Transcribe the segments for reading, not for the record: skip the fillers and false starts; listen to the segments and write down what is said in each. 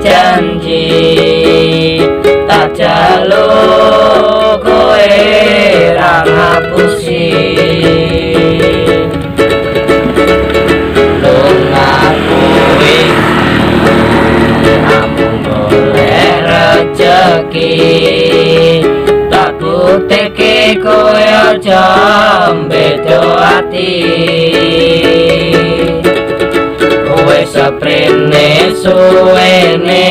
janji tak jaluk kowe ra ngapusi lungaku iki amung golek rejeki tak bukteke kowe aja beda ati kowe seprene suwene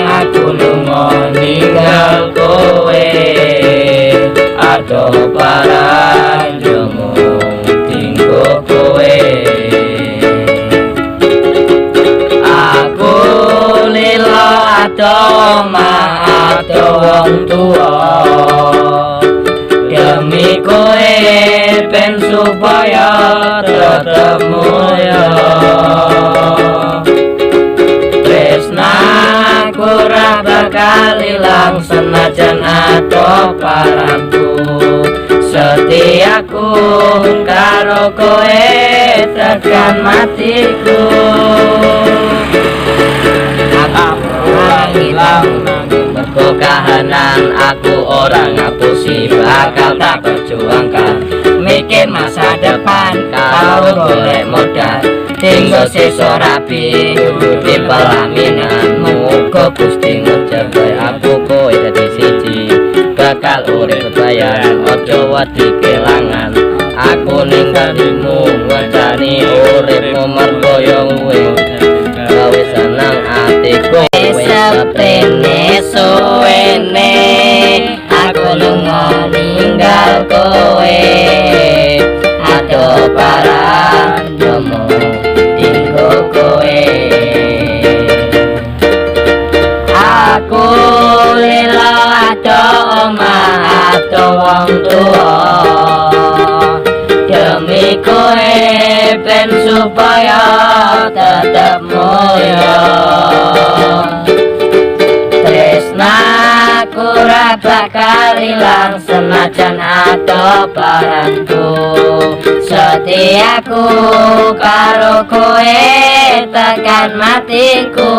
aku lunga ninggal kowe adoh paranjomu tinggo kowe aku lila adoh wong tua demi kowe ben supaya tetep mulya tresnaku ora bakal ilang senajan adoh paranku setiaku karo kowe tekan matiku hilang mergo kahanan aku orang ngapusi bakal tak perjuangkan mikir masa depan kau golek modal tinggal sesor rapi di pelaminan muga Gusti ngejabai aku kowe dadi siji bakal urip bebayan ojo wedi kelangan aku ninggalimu ngandani uripmu mergo yo kowe gawe seneng atiku seprene suwene aku lunga ninggal kowe adoh paranjomu tinggo kowe aku lila adoh omah adoh wong tua demi kowe ben supaya tetep mulya tresnaku ora bakal ilang senajan adoh paranku setiaku karo kowe tekan matiku